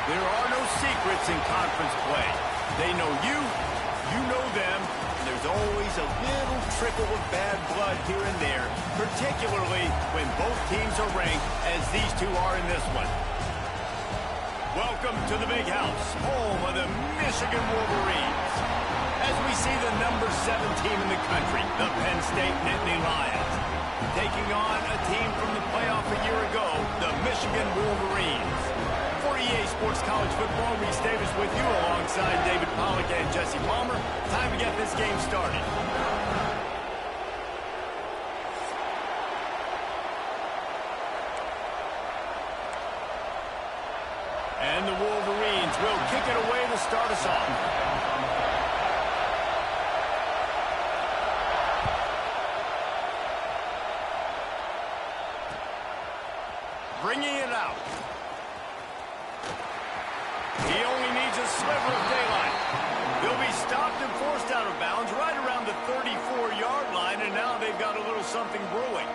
There are no secrets in conference play. They know you, you know them, and there's always a little trickle of bad blood here and there, particularly when both teams are ranked as these two are in this one. Welcome to the Big House, home of the Michigan Wolverines. As we see the number 7 team in the country, the Penn State Nittany Lions, taking on a team from the playoff a year ago, the Michigan Wolverines. For EA Sports College Football, Reese Davis with you alongside David Pollack and Jesse Palmer. Time to get this game started. And the Wolverines will kick it away to start us off. Bringing it out. He only needs a sliver of daylight. They'll be stopped and forced out of bounds right around the 34-yard line, and now they've got a little something brewing.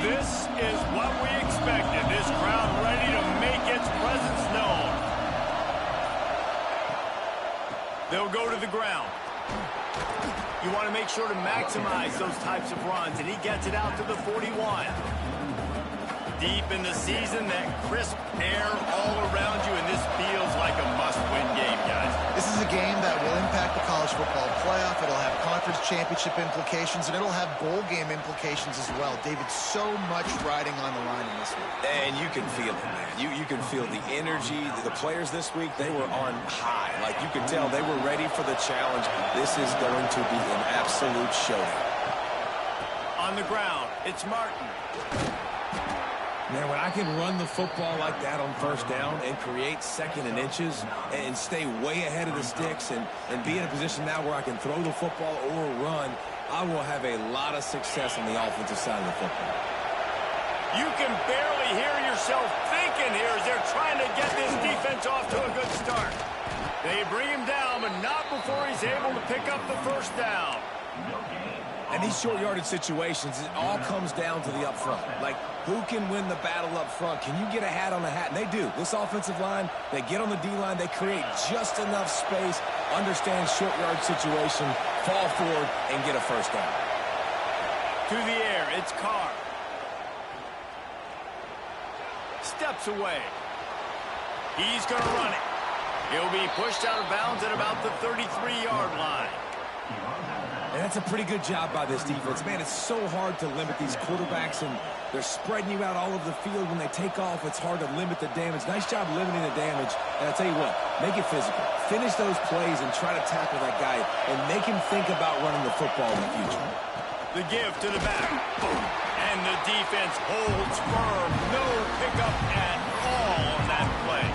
This is what we expected. This crowd ready to make its presence known. They'll go to the ground. You want to make sure to maximize those types of runs, and he gets it out to the 41. Deep in the season, that crisp air all around you, and this feels like a must-win game, guys. This is a game that will impact the college football playoff. It'll have conference championship implications, and it'll have bowl game implications as well. David, so much riding on the line in this one. And you can feel it, man. You can feel the energy. The players this week, they were on high. Like, you could tell they were ready for the challenge. This is going to be an absolute showdown. On the ground, it's Martin. Man, when I can run the football like that on first down and create second and inches and stay way ahead of the sticks and be in a position now where I can throw the football or run, I will have a lot of success on the offensive side of the football. You can barely hear yourself thinking here as they're trying to get this defense off to a good start. They bring him down, but not before he's able to pick up the first down. And these short yardage situations, it all comes down to the up front. Like, who can win the battle up front? Can you get a hat on a hat? And they do. This offensive line, they get on the D-line, they create just enough space, understand short yard situation, fall forward, and get a first down. To the air, it's Carr. Steps away. He's going to run it. He'll be pushed out of bounds at about the 33-yard line. And that's a pretty good job by this defense. Man, it's so hard to limit these quarterbacks, and they're spreading you out all over the field. When they take off, it's hard to limit the damage. Nice job limiting the damage. And I'll tell you what, make it physical. Finish those plays and try to tackle that guy and make him think about running the football in the future. The give to the back. And the defense holds firm. No pickup at all on that play.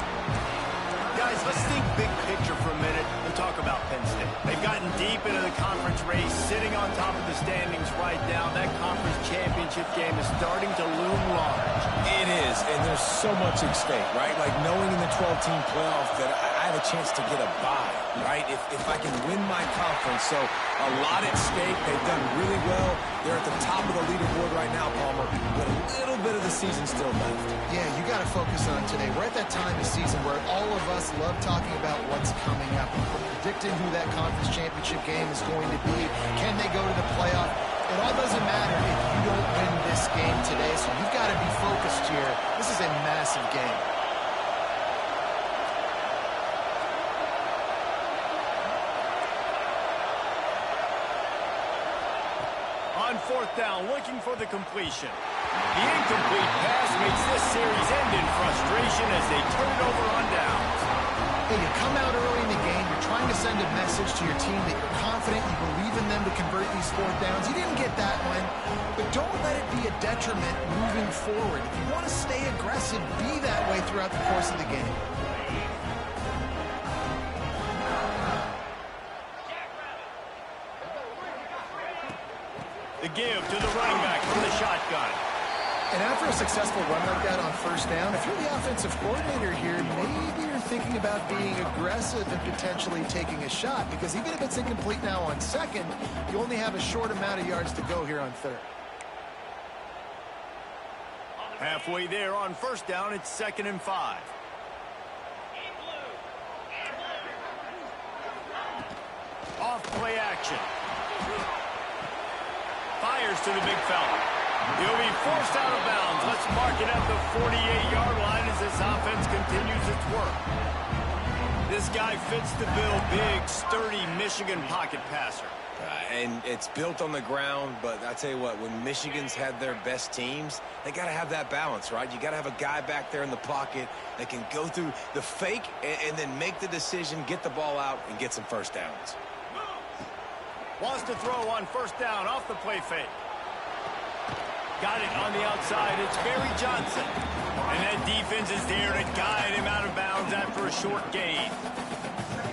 Guys, let's think big picture for a minute and talk about Penn State. They've gotten deep into the conference race, sitting on top of the standings right now. That conference championship game is starting to loom large. It is, and there's so much at stake, right? Like knowing in the 12-team playoff that I have a chance to get a bye, right? If I can win my conference. So a lot at stake. They've done really well. They're at the top of the leaderboard right now, Palmer, but a little bit of the season still left. Yeah, you got to focus on today. We're at that time of season where all of us love talking about what's coming up. We're predicting who that conference championship game is going to be. Can they go to the playoff? It all doesn't matter if you don't win this game today, so you've got to be focused here. This is a massive game. On fourth down, looking for the completion. The incomplete pass makes this series end in frustration as they turn it over on downs. Hey, you come out early in the game, you're trying to send a message to your team that you're confident, you believe in them to convert these fourth downs. You didn't get that one, but don't let it be a detriment moving forward. If you want to stay aggressive, be that way throughout the course of the game. The give to the running back from the shotgun. And after a successful run like that on first down, if you're the offensive coordinator here, maybe you're thinking about being aggressive and potentially taking a shot, because even if it's incomplete now on second, you only have a short amount of yards to go here on third. Halfway there on first down, it's 2nd and 5. Off play action. Fires to the big fella. He'll be forced out of bounds. Let's mark it at the 48-yard line as this offense continues its work. This guy fits the bill. Big, sturdy Michigan pocket passer. And it's built on the ground, but I tell you what, when Michigan's had their best teams, they got to have that balance, right? You got to have a guy back there in the pocket that can go through the fake and then make the decision, get the ball out, and get some first downs. Wants to throw on first down off the play fake. Got it on the outside. It's Barry Johnson. And that defense is there to guide him out of bounds after a short gain.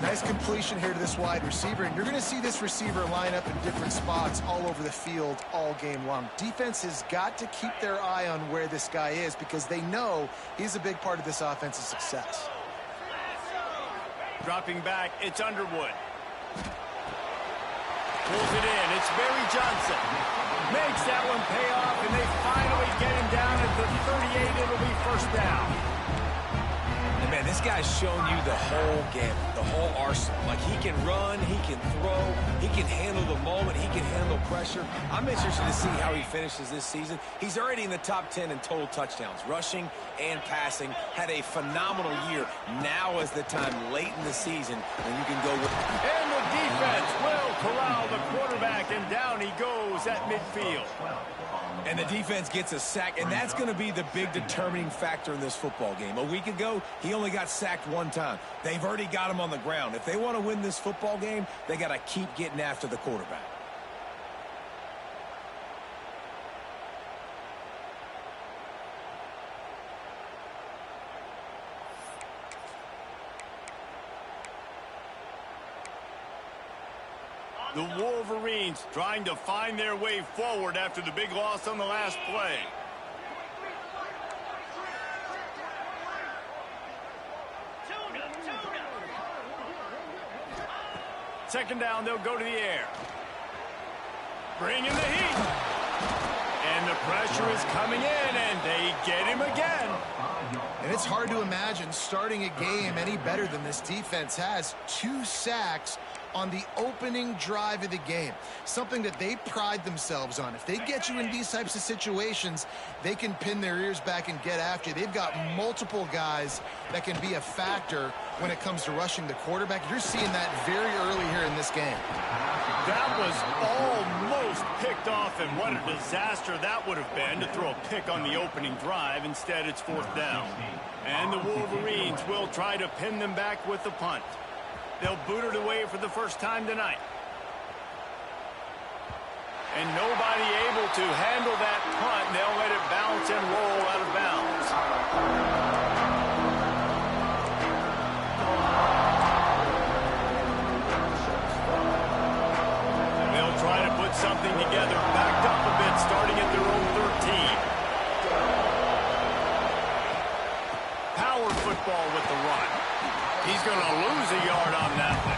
Nice completion here to this wide receiver, and you're going to see this receiver line up in different spots all over the field all game long. Defense has got to keep their eye on where this guy is, because they know he's a big part of this offense's success. Dropping back, it's Underwood. Pulls it in, it's Barry Johnson. Makes that one pay off, and they finally get him down at the 38. It'll be first down. And man, this guy's shown you the whole gamut, the whole arsenal. Like, he can run, he can throw, he can handle the moment, he can handle pressure. I'm interested to see how he finishes this season. He's already in the top 10 in total touchdowns, rushing and passing. Had a phenomenal year. Now is the time late in the season when you can go with. And the defense will corral the quarterback, and down he goes at midfield. And the defense gets a sack, and that's going to be the big determining factor in this football game. A week ago, he only got sacked one time. They've already got him on the ground. If they want to win this football game, they got to keep getting after the quarterback. The Wolverines trying to find their way forward after the big loss on the last play. Second down, they'll go to the air. Bring in the heat. And the pressure is coming in, and they get him again. And it's hard to imagine starting a game any better than this defense has. 2 sacks on the opening drive of the game, something that they pride themselves on. If they get you in these types of situations, they can pin their ears back and get after you. They've got multiple guys that can be a factor when it comes to rushing the quarterback. You're seeing that very early here in this game. That was almost picked off, and what a disaster that would have been to throw a pick on the opening drive. Instead, it's fourth down. And the Wolverines will try to pin them back with the punt. They'll boot it away for the first time tonight. And nobody able to handle that punt. They'll let it bounce and roll out of bounds. They'll try to put something together, backed up a bit, starting at their own 13. Power football with the run. He's going to lose a yard on that one.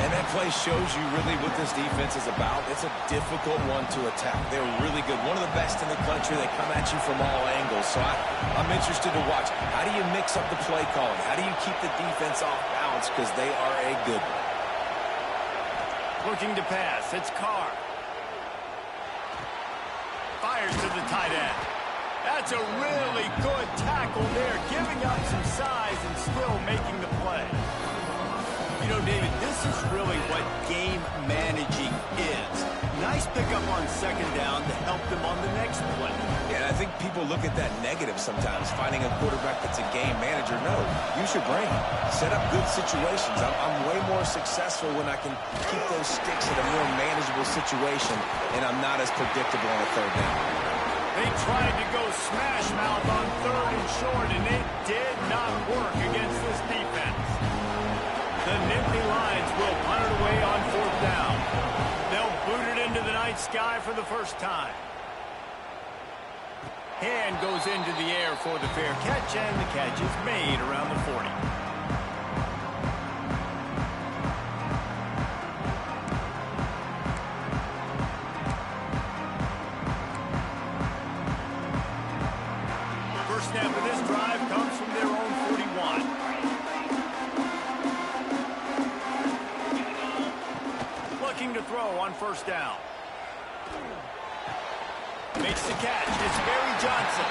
And that play shows you really what this defense is about. It's a difficult one to attack. They're really good. One of the best in the country. They come at you from all angles. So I'm interested to watch. How do you mix up the play calling? How do you keep the defense off balance? Because they are a good one. Looking to pass. It's Carr. Fires to the tight end. That's a really good tackle there, giving up some size and still making the play. You know, David, this is really what game managing is. Nice pickup on second down to help them on the next play. Yeah, I think people look at that negative sometimes, finding a quarterback that's a game manager. No, use your brain. Set up good situations. I'm way more successful when I can keep those sticks in a more manageable situation, and I'm not as predictable on a third down. They tried to go smash mouth on third and short, and it did not work against this defense. The Nittany Lions will punt it away on fourth down. They'll boot it into the night sky for the first time. Hand goes into the air for the fair catch, and the catch is made around the 40. First snap of this drive comes from their own 41. Looking to throw on first down. Makes the catch. It's Barry Johnson.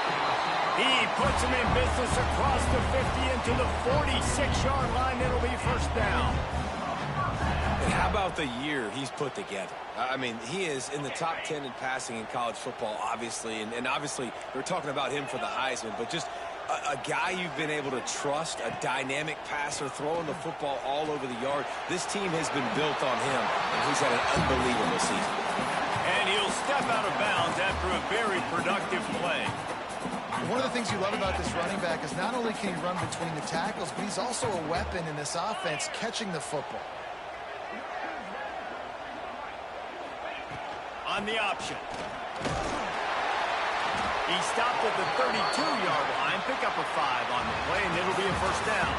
He puts him in business across the 50 into the 46-yard line. It'll be first down. And how about the year he's put together? I mean, he is in the top 10 in passing in college football, obviously. And obviously, we're talking about him for the Heisman. But just a guy you've been able to trust, a dynamic passer, throwing the football all over the yard. This team has been built on him, and he's had an unbelievable season. And he'll step out of bounds after a very productive play. One of the things you love about this running back is not only can he run between the tackles, but he's also a weapon in this offense catching the football. On the option. He stopped at the 32-yard line, pick up a 5 on the play, and it'll be a first down.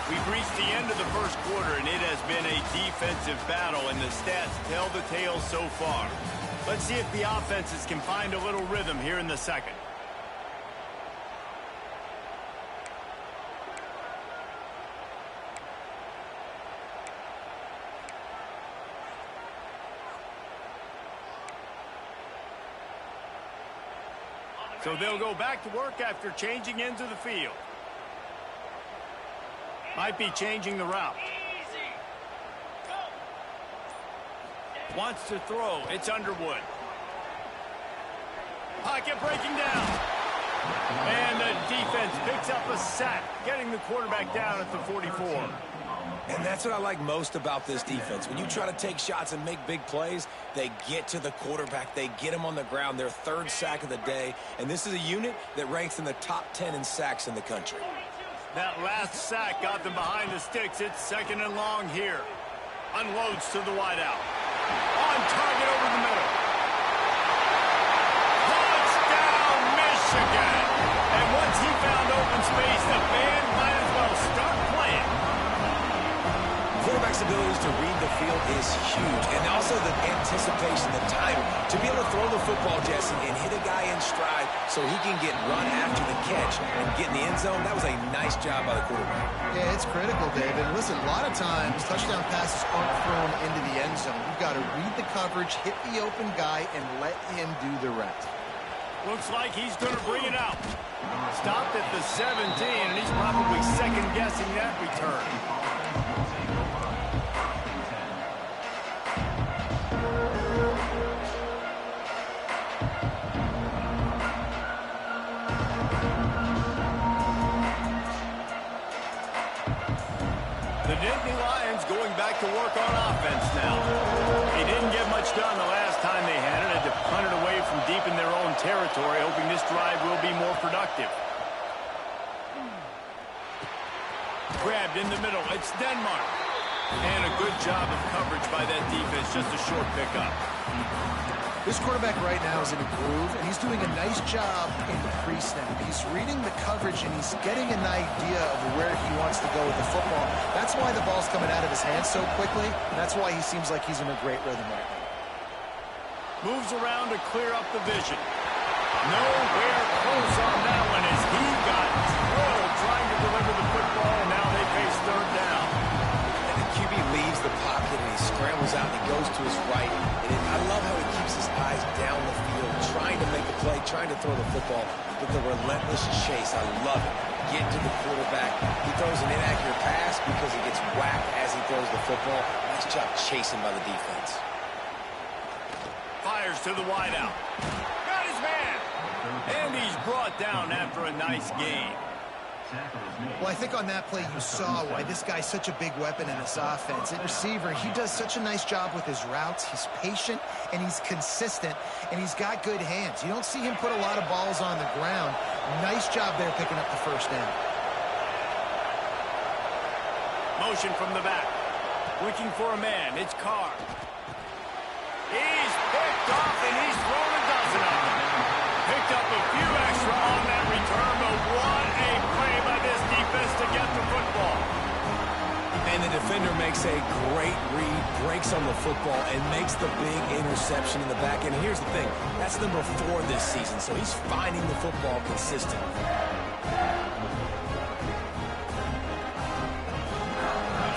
We've reached the end of the first quarter, and it has been a defensive battle, and the stats tell the tale so far. Let's see if the offenses can find a little rhythm here in the second. So they'll go back to work after changing into the field. Might be changing the route. Wants to throw. It's Underwood. Pocket breaking down. And the defense picks up a sack, getting the quarterback down at the 44. And that's what I like most about this defense. When you try to take shots and make big plays, they get to the quarterback. They get him on the ground. Their third sack of the day. And this is a unit that ranks in the top 10 in sacks in the country. That last sack got them behind the sticks. It's second and long here. Unloads to the wideout. On target over the middle. Touchdown, Michigan! And once he found open space, the band might as well start playing. Quarterback's abilities to read the field is huge. And also the anticipation, the timing. To be able to throw the football, Jesse, and hit a guy in stride so he can get run after the catch and get in the end zone, that was a nice job by the quarterback. Yeah, it's critical, David. Listen, a lot of times touchdown passes aren't thrown into the end zone. You've got to read the coverage, hit the open guy, and let him do the rest. Looks like he's going to bring it out. Stopped at the 17, and he's probably second-guessing that return. The Nittany Lions going back to work on offense now. They didn't get much done the last time they had it. Had to punt it away from deep in their own territory, hoping this drive will be more productive. Grabbed in the middle. It's Denmark. And a good job of coverage by that defense. Just a short pickup. This quarterback right now is in a groove, and he's doing a nice job in the pre-snap. He's reading the coverage, and he's getting an idea of where he wants to go with the football. That's why the ball's coming out of his hands so quickly, and that's why he seems like he's in a great rhythm right now. Moves around to clear up the vision. Nowhere close on that one as he got thrilled trying to deliver the football, and now they face third down. And the QB leaves the pocket, and he scrambles out, and he goes to his right. And I love how he keeps his eyes down the field, trying to make a play, trying to throw the football, but the relentless chase, I love it. Get to the quarterback. He throws an inaccurate pass because he gets whacked as he throws the football. Nice job chasing by the defense. Fires to the wideout. Got his man. And he's brought down after a nice gain. Well, I think on that play you saw why this guy's such a big weapon in this offense. At receiver, he does such a nice job with his routes. He's patient, and he's consistent, and he's got good hands. You don't see him put a lot of balls on the ground. Nice job there picking up the first down. Motion from the back. Looking for a man. It's Carr. He's picked off, and he's thrown a dozen of them. Picked up a few the defender makes a great read, breaks on the football, and makes the big interception in the back end. Here's the thing, that's number 4 this season, so he's finding the football consistently.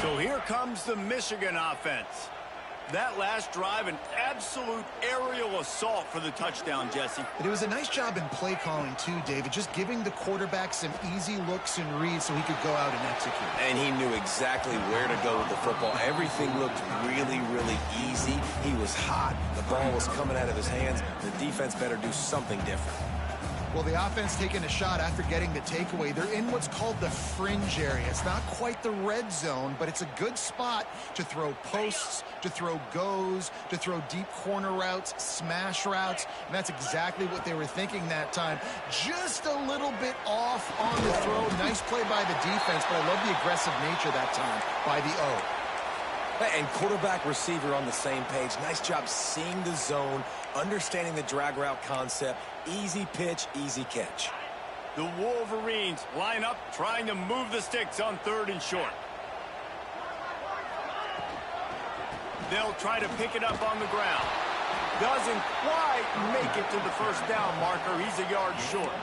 So here comes the Michigan offense. That last drive, an absolute aerial assault for the touchdown, Jesse. It was a nice job in play calling, too, David, just giving the quarterback some easy looks and reads so he could go out and execute. And he knew exactly where to go with the football. Everything looked really, really easy. He was hot. The ball was coming out of his hands. The defense better do something different. Well, the offense taking a shot after getting the takeaway. They're in what's called the fringe area. It's not quite the red zone, but it's a good spot to throw posts, to throw goes, to throw deep corner routes, smash routes, and that's exactly what they were thinking that time. Just a little bit off on the throw. Nice play by the defense, but I love the aggressive nature that time by the O. And quarterback receiver on the same page. Nice job seeing the zone, understanding the drag route concept. Easy pitch, easy catch. The Wolverines line up, trying to move the sticks on 3rd and short. They'll try to pick it up on the ground. Doesn't quite make it to the first down marker. He's a yard short.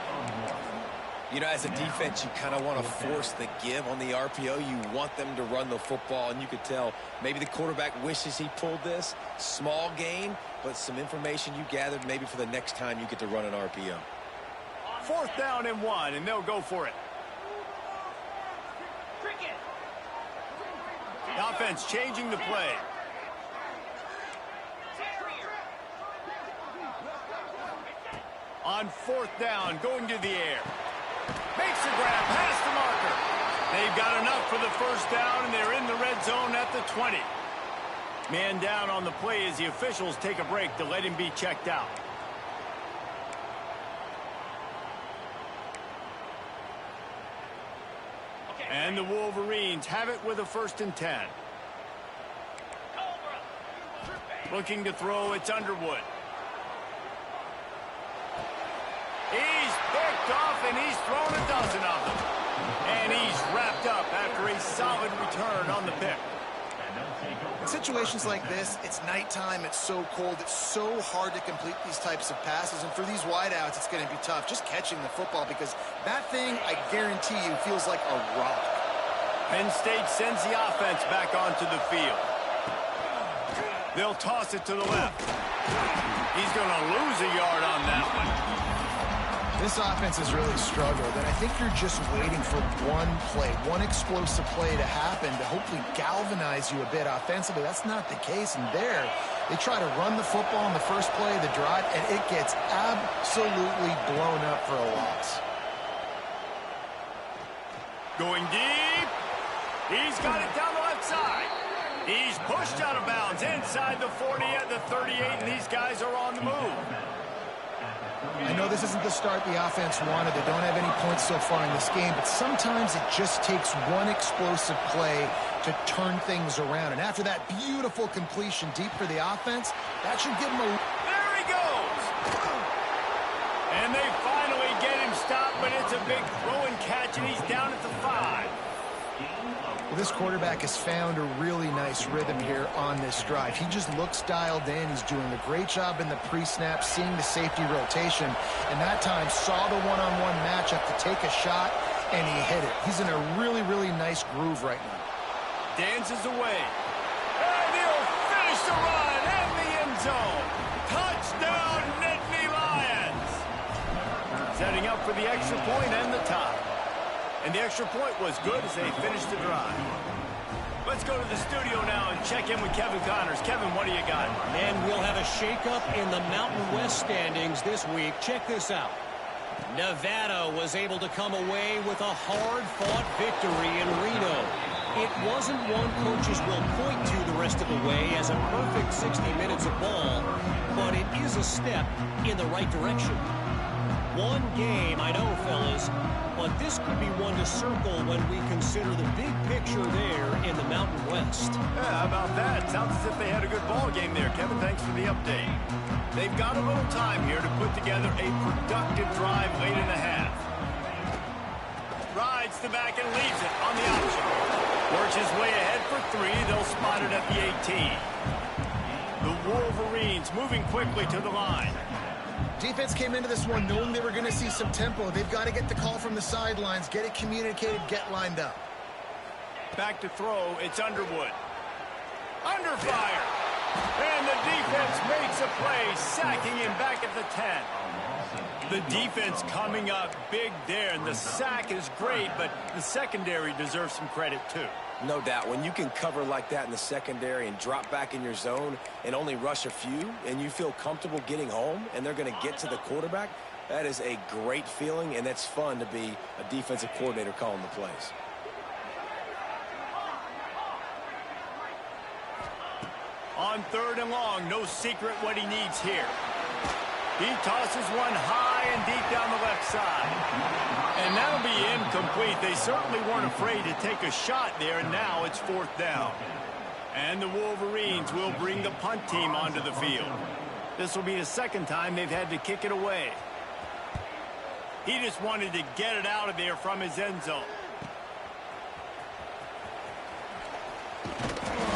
You know, as a defense, you kind of want to force the give on the RPO. You want them to run the football, and you could tell maybe the quarterback wishes he pulled this. Small gain, but some information you gathered maybe for the next time you get to run an RPO. 4th down and 1, and they'll go for it. The offense changing the play. On 4th down, going to the air. Makes a grab past the marker. They've got enough for the first down, and they're in the red zone at the 20. Man down on the play as the officials take a break to let him be checked out. And the Wolverines have it with a 1st and 10. Looking to throw, it's Underwood. He's picked off, and he's thrown a dozen of them. And he's wrapped up after a solid return on the pick. In situations like this, it's nighttime, it's so cold, it's so hard to complete these types of passes. And for these wideouts, it's going to be tough just catching the football because that thing, I guarantee you, feels like a rock. Penn State sends the offense back onto the field. They'll toss it to the left. He's going to lose a yard on that one. This offense has really struggled, and I think you're just waiting for one play, one explosive play to happen to hopefully galvanize you a bit offensively. That's not the case, and there, they try to run the football in the first play of the drive, and it gets absolutely blown up for a loss. Going deep. He's got it down the left side. He's pushed out of bounds inside the 40 at the 38, and these guys are on the move. I know this isn't the start the offense wanted. They don't have any points so far in this game, but sometimes it just takes one explosive play to turn things around. And after that beautiful completion deep for the offense, that should give them a... There he goes! And they finally get him stopped, but it's a big throw and catch, and he's down at the 5. Well, this quarterback has found a really nice rhythm here on this drive. He just looks dialed in. He's doing a great job in the pre-snap, seeing the safety rotation, and that time saw the one-on-one matchup to take a shot, and he hit it. He's in a really, really nice groove right now. Dances away. And he'll finish the run in the end zone. Touchdown, Nittany Lions. Setting up for the extra point and the tie. And the extra point was good as they finished the drive. Let's go to the studio now and check in with Kevin Connors. Kevin, what do you got? And we'll have a shakeup in the Mountain West standings this week. Check this out. Nevada was able to come away with a hard-fought victory in Reno. It wasn't one coaches will point to the rest of the way as a perfect 60 minutes of ball, but it is a step in the right direction. One game, I know, fellas, but this could be one to circle when we consider the big picture there in the Mountain West. Yeah, how about that? Sounds as if they had a good ball game there. Kevin, thanks for the update. They've got a little time here to put together a productive drive late in the half. Rides the back and leaves it on the option. Works his way ahead for 3. They'll spot it at the 18. The Wolverines moving quickly to the line. Defense came into this one knowing they were going to see some tempo. They've got to get the call from the sidelines, get it communicated, get lined up. Back to throw, it's Underwood. Under fire. And the defense makes a play, sacking him back at the 10. The defense coming up big there, and the sack is great, but the secondary deserves some credit too. No doubt. When you can cover like that in the secondary and drop back in your zone and only rush a few, and you feel comfortable getting home, and they're going to get to the quarterback, that is a great feeling, and that's fun to be a defensive coordinator calling the plays. On 3rd and long, no secret what he needs here. He tosses one high and deep down the left side. And that'll be incomplete. They certainly weren't afraid to take a shot there, and now it's 4th down. And the Wolverines will bring the punt team onto the field. This will be the 2nd time they've had to kick it away. He just wanted to get it out of there from his end zone.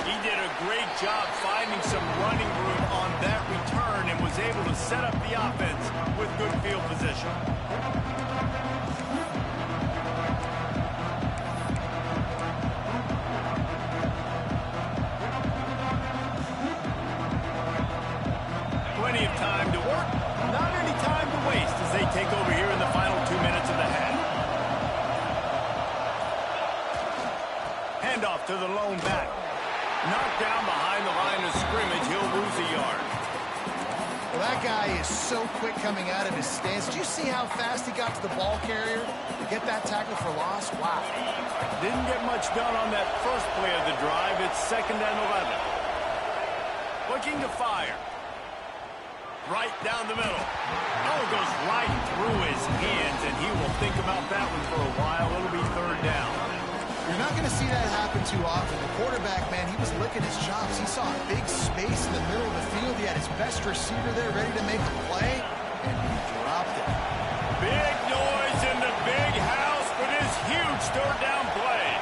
He did a great job finding some running room on that return and was able to set up the offense with good field position. Plenty of time to work, not any time to waste as they take over here in the final 2 minutes of the half. Handoff to the lone back. Knocked down behind the line of scrimmage. He'll lose a yard. Well, that guy is so quick coming out of his stance. Did you see how fast he got to the ball carrier to get that tackle for loss? Wow. Didn't get much done on that first play of the drive. It's 2nd and 11. Looking to fire. Right down the middle. Oh, it goes right through his hands, and he will think about that one for a while. It'll be 3rd down. You're not going to see that happen too often. The quarterback, man, he was licking his chops. He saw a big space in the middle of the field. He had his best receiver there ready to make a play, and he dropped it. Big noise in the big house for this huge 3rd down play.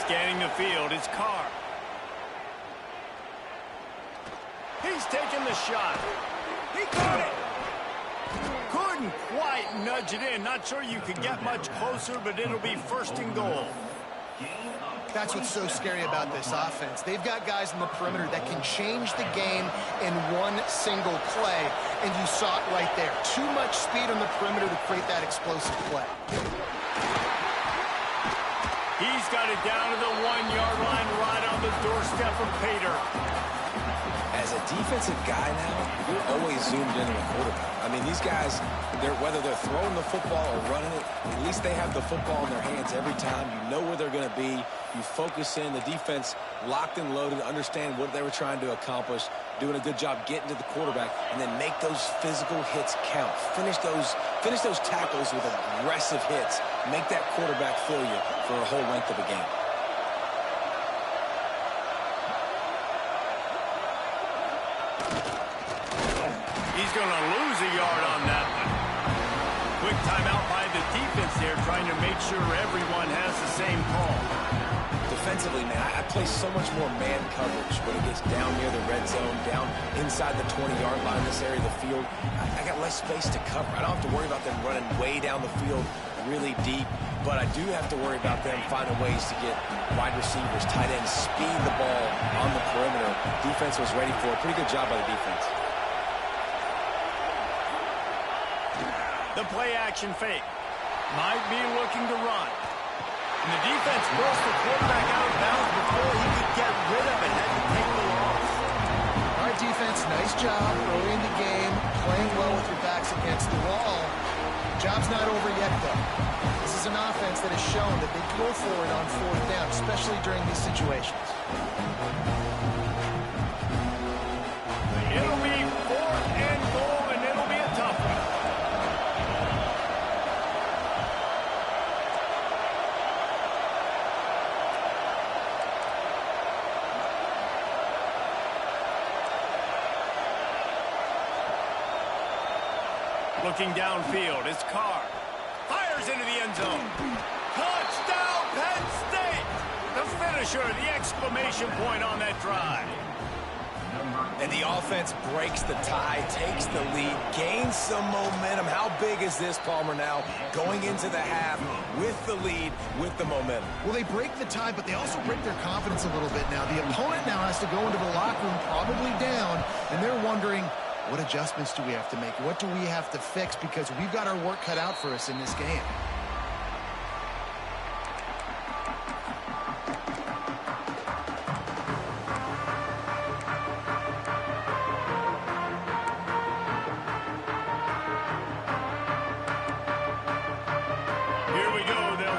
Scanning the field, it's Carr. He's taking the shot. He caught it. Couldn't quite nudge it in. Not sure you could get much closer, but it'll be 1st and goal. That's what's so scary about this offense. They've got guys in the perimeter that can change the game in one single play, and you saw it right there. Too much speed on the perimeter to create that explosive play. He's got it down to the 1-yard line, right on the doorstep of Pater. As a defensive guy now, you're always zoomed in on the quarterback. I mean, these guys, whether they're throwing the football or running it, at least they have the football in their hands every time. You know where they're going to be. You focus in. The defense locked and loaded, understand what they were trying to accomplish, doing a good job getting to the quarterback, and then make those physical hits count. Finish those tackles with aggressive hits. Make that quarterback feel you for a whole length of a game. He's going to lose a yard on that one. Quick timeout by the defense there, trying to make sure everyone has the same call. Defensively, man, I play so much more man coverage when it gets down near the red zone, down inside the 20-yard line in this area of the field. I got less space to cover. I don't have to worry about them running way down the field really deep, but I do have to worry about them finding ways to get wide receivers, tight ends, speed the ball on the perimeter. Defense was ready for it. Pretty good job by the defense. The play-action fake. Might be looking to run. And the defense forced the quarterback out of bounds before he could get rid of it. Had to take the loss. All right, defense, nice job early in the game, playing well with your backs against the wall. Job's not over yet, though. This is an offense that has shown that they can go forward on 4th down, especially during these situations. It'll be 4th and goal, and it'll be a tough one. Looking downfield, it's Carr. Fires into the end zone. Touchdown, Penn State! The finisher, the exclamation point on that drive. And the offense breaks the tie, takes the lead, gains some momentum. How big is this, Palmer, now going into the half with the lead, with the momentum? Well, they break the tie, but they also break their confidence a little bit now. The opponent now has to go into the locker room probably down, and they're wondering, what adjustments do we have to make? What do we have to fix? Because we've got our work cut out for us in this game.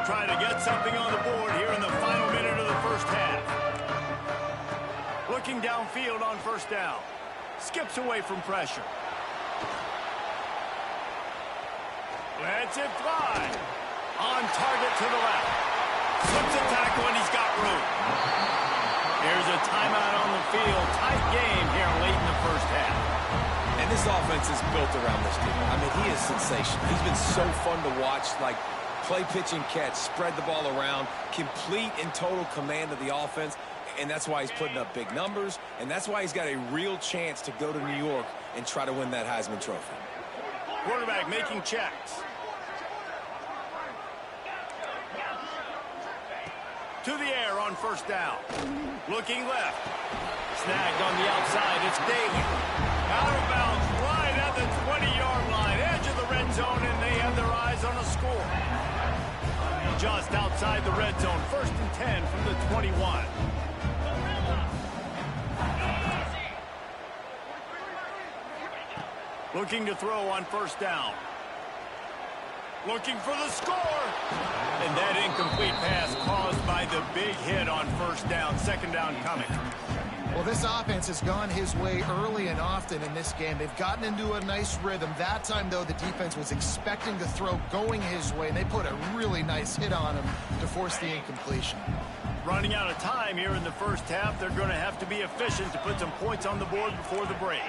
Try to get something on the board here in the final minute of the first half. Looking downfield on first down. Skips away from pressure. Lets it fly. On target to the left. Slips a tackle and he's got room. There's a timeout on the field. Tight game here late in the first half. And this offense is built around this team. I mean, he is sensational. He's been so fun to watch, like play, pitch, and catch, spread the ball around, complete and total command of the offense, and that's why he's putting up big numbers, and that's why he's got a real chance to go to New York and try to win that Heisman Trophy. Quarterback making checks. To the air on first down. Looking left. Snagged on the outside. It's Daly. Out of bounds right at the 20-yard line. Edge of the red zone, and they have their eyes on a score. Just outside the red zone. 1st and 10 from the 21. Looking to throw on first down. Looking for the score. And that incomplete pass caused by the big hit on first down. 2nd down coming. Well, this offense has gone his way early and often in this game. They've gotten into a nice rhythm. That time, though, the defense was expecting the throw going his way, and they put a really nice hit on him to force the incompletion. Running out of time here in the first half. They're going to have to be efficient to put some points on the board before the break.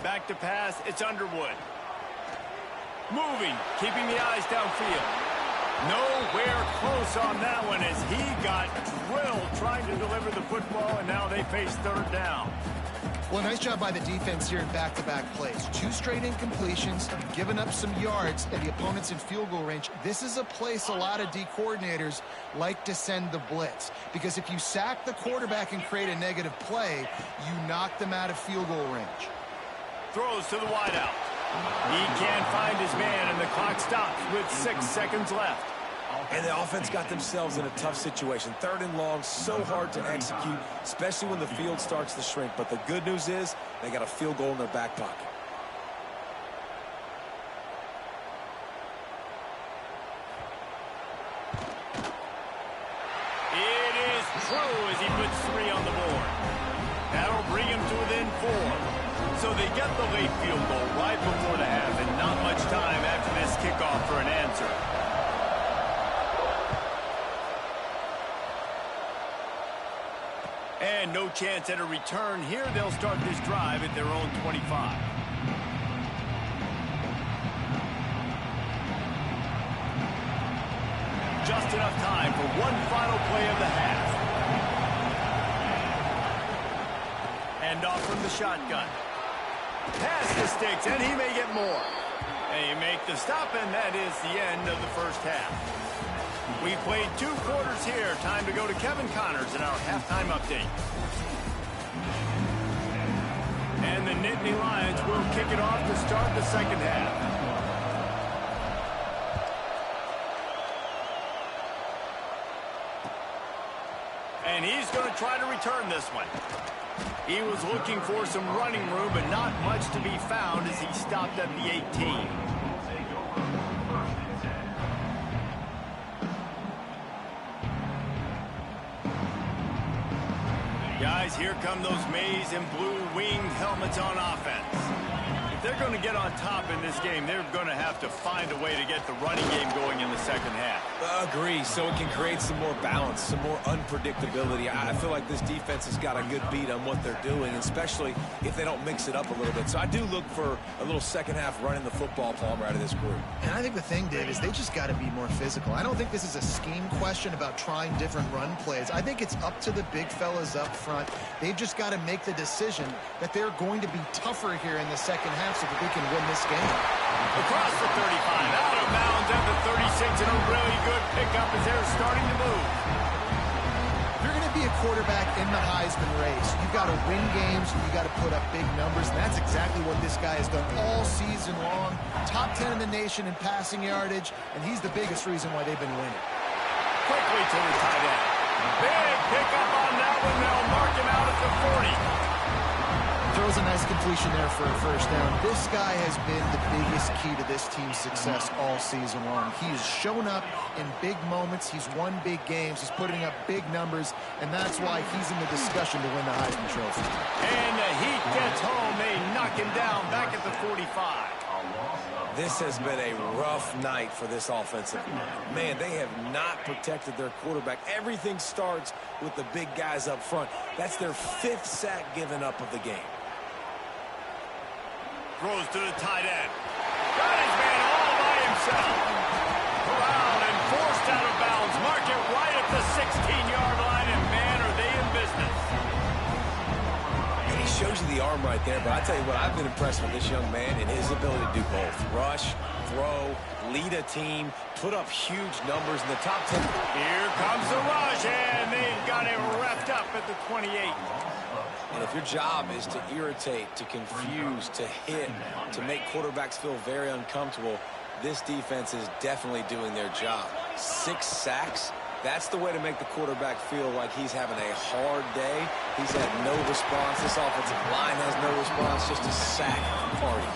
Back to pass. It's Underwood. Moving, keeping the eyes downfield. Nowhere close on that one as he got drilled trying to deliver the football, and now they face 3rd down. Well, nice job by the defense here in back-to-back plays. 2 straight incompletions, giving up some yards, and the opponent's in field goal range. This is a place a lot of D coordinators like to send the blitz, because if you sack the quarterback and create a negative play, you knock them out of field goal range. Throws to the wideout. He can't find his man, and the clock stops with 6 seconds left. And the offense got themselves in a tough situation. 3rd and long, so hard to execute, especially when the field starts to shrink. But the good news is they got a field goal in their back pocket. It is true as he puts 3 on the board. That'll bring him to within 4. So they get the late field goal right before the half, and not much time after this kickoff for an answer. And no chance at a return here. They'll start this drive at their own 25. Just enough time for one final play of the half. Hand off from the shotgun. Pass the sticks, and he may get more. And you make the stop, and that is the end of the first half. We played 2 quarters here. Time to go to Kevin Connors in our halftime update. And the Nittany Lions will kick it off to start the 2nd half. And he's going to try to return this one. He was looking for some running room, but not much to be found as he stopped at the 18. Guys, here come those maize and blue winged helmets on offense. If they're going to get on top in this game, they're going to have to find a way to get the running game going in the second half. Agree, so it can create some more balance, some more unpredictability. I feel like this defense has got a good beat on what they're doing, especially if they don't mix it up a little bit. So I do look for a little second half running the football, Palmer, out of this group. And I think the thing, Dave, is they just got to be more physical. I don't think this is a scheme question about trying different run plays. I think it's up to the big fellas up front. They've just got to make the decision that they're going to be tougher here in the second half so that they can win this game. Across the 35, out of bounds at the 36, and a really good pickup as they're starting to move. If you're going to be a quarterback in the Heisman race, you've got to win games, and you've got to put up big numbers, and that's exactly what this guy has done all season long. Top 10 in the nation in passing yardage, and he's the biggest reason why they've been winning. Quickly to the tight end. Big pickup on that one. They'll mark him out at the 40. Throws a nice completion there for a first down. This guy has been the biggest key to this team's success all season long. He's shown up in big moments. He's won big games. He's putting up big numbers, and that's why he's in the discussion to win the Heisman Trophy. And the Heat gets home. They knock him down back at the 45. This has been a rough night for this offensive line. Man, they have not protected their quarterback. Everything starts with the big guys up front. That's their 5th sack given up of the game. Throws to the tight end. Got his man all by himself. Corralled and forced out of bounds. Mark it right at the 16-yard line, and man, are they in business. And he shows you the arm right there, but I tell you what, I've been impressed with this young man and his ability to do both. Rush, throw, lead a team, put up huge numbers in the top 10. Here comes the rush, and they've got it wrapped up at the 28. And if your job is to irritate, to confuse, to hit, to make quarterbacks feel very uncomfortable, this defense is definitely doing their job. 6 sacks, that's the way to make the quarterback feel like he's having a hard day. He's had no response. This offensive line has no response, just a sack party.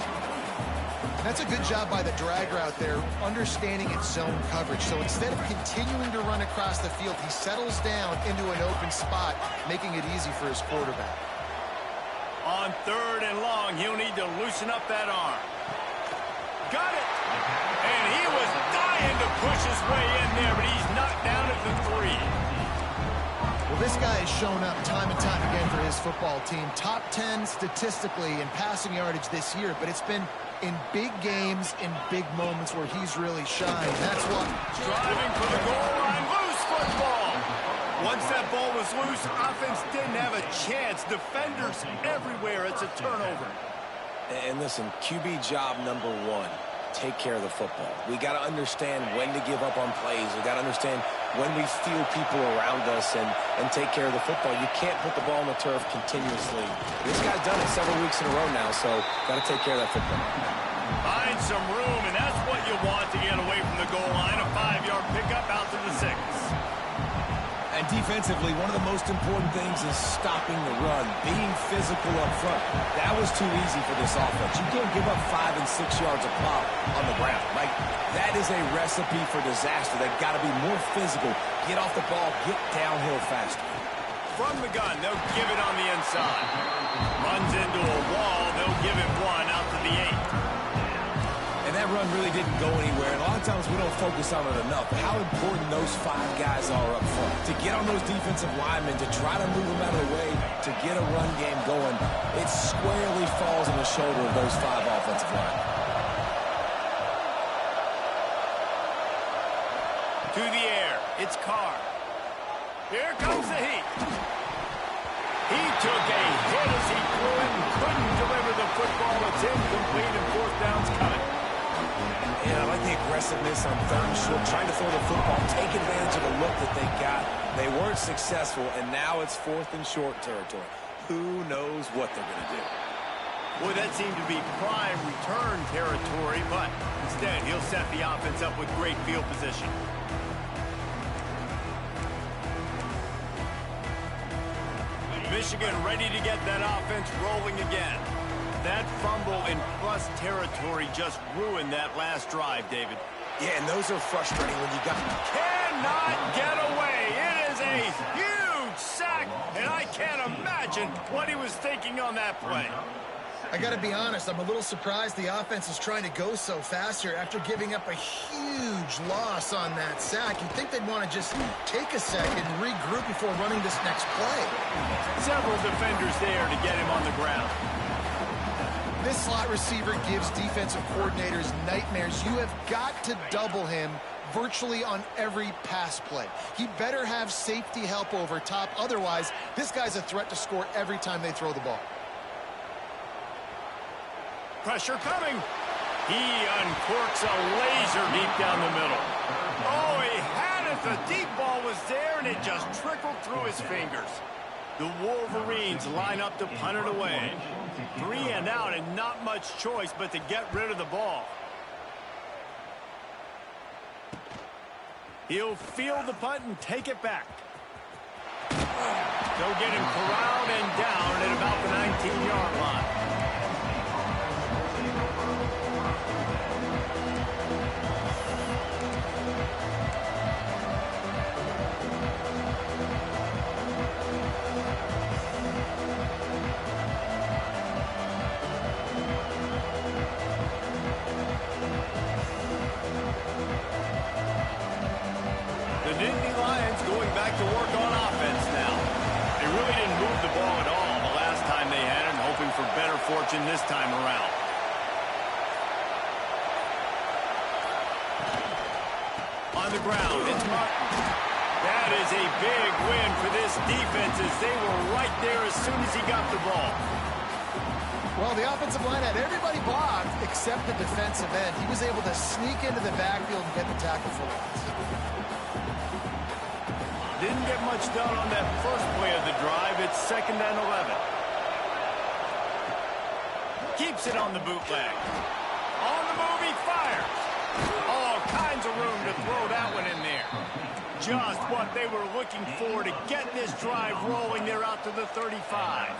That's a good job by the drag route there, understanding its zone coverage. So instead of continuing to run across the field, he settles down into an open spot, making it easy for his quarterback. On 3rd and long, he'll need to loosen up that arm. Got it! And he was dying to push his way in there, but he's knocked down at the 3. Well, this guy has shown up time and time again for his football team. Top 10 statistically in passing yardage this year, but it's been in big games, in big moments where he's really shined. That's why. Driving for the goal line, loose football. Once that ball was loose, offense didn't have a chance. Defenders everywhere. It's a turnover. And listen, QB job number 1, take care of the football. We got to understand when to give up on plays. We got to understand when we feel people around us and take care of the football. You can't put the ball on the turf continuously. This guy's done it several weeks in a row now, so got to take care of that football. Find some room, and that's what you want to get away from the goal line. A 5-yard pickup out to the 6. And defensively, one of the most important things is stopping the run, being physical up front. That was too easy for this offense. You can't give up 5 and 6 yards a pop on the ground. Like, that is a recipe for disaster. They've got to be more physical, get off the ball, get downhill faster. From the gun, they'll give it on the inside. Runs into a wall, they'll give it 1 out to the 8. And that run really didn't go anywhere. And a lot of times we don't focus on it enough. How important those 5 guys are up front. To get on those defensive linemen, to try to move them out of the way, to get a run game going, it squarely falls on the shoulder of those 5 offensive linemen. To the air, it's Carr. Here comes the Heat. He took a hit as he threw it and couldn't deliver the football. It's incomplete and 4th down's coming. Yeah, I like the aggressiveness on 3rd and short, trying to throw the football, take advantage of the look that they got. They weren't successful, and now it's 4th and short territory. Who knows what they're going to do? Boy, that seemed to be prime return territory, but instead he'll set the offense up with great field position. Michigan ready to get that offense rolling again. That fumble in plus territory just ruined that last drive, David. Yeah, and those are frustrating when you got... Cannot get away. It is a huge sack, and I can't imagine what he was thinking on that play. I got to be honest, I'm a little surprised the offense is trying to go so fast here after giving up a huge loss on that sack. You'd think they'd want to just take a second and regroup before running this next play. Several defenders there to get him on the ground. This slot receiver gives defensive coordinators nightmares. You have got to double him virtually on every pass play. He better have safety help over top. Otherwise, this guy's a threat to score every time they throw the ball. Pressure coming. He uncorks a laser deep down the middle. Oh, he had it. The deep ball was there, and it just trickled through his fingers. The Wolverines line up to punt it away. 3 and out, and not much choice but to get rid of the ball. He'll field the punt and take it back. They'll get him corralled and down at about the 19-yard line. To work on offense now. They really didn't move the ball at all the last time they had it, and hoping for better fortune this time around. On the ground, it's Martin. That is a big win for this defense as they were right there as soon as he got the ball. Well, the offensive line had everybody blocked except the defensive end. He was able to sneak into the backfield and get the tackle for loss. Didn't get much done on that first play of the drive. It's 2nd and 11. Keeps it on the bootleg. On the move, he fires. All kinds of room to throw that one in there. Just what they were looking for to get this drive rolling there out to the 35.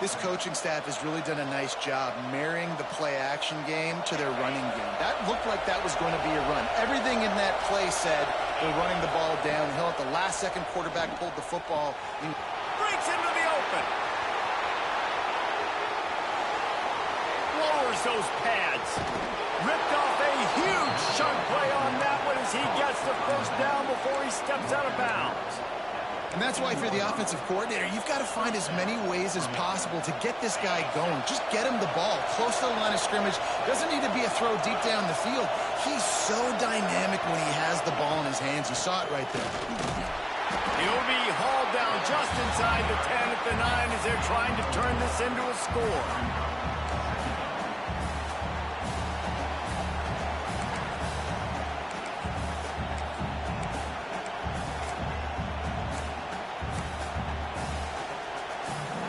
This coaching staff has really done a nice job marrying the play-action game to their running game. That looked like that was going to be a run. Everything in that play said they're running the ball downhill. At the last second, quarterback pulled the football. He breaks into the open. Lowers those pads. Ripped off a huge chunk play on that one as he gets the first down before he steps out of bounds. And that's why, if you're the offensive coordinator, you've got to find as many ways as possible to get this guy going. Just get him the ball close to the line of scrimmage. Doesn't need to be a throw deep down the field. He's so dynamic when he has the ball in his hands. You saw it right there. He'll be hauled down just inside the 10 at the 9 as they're trying to turn this into a score.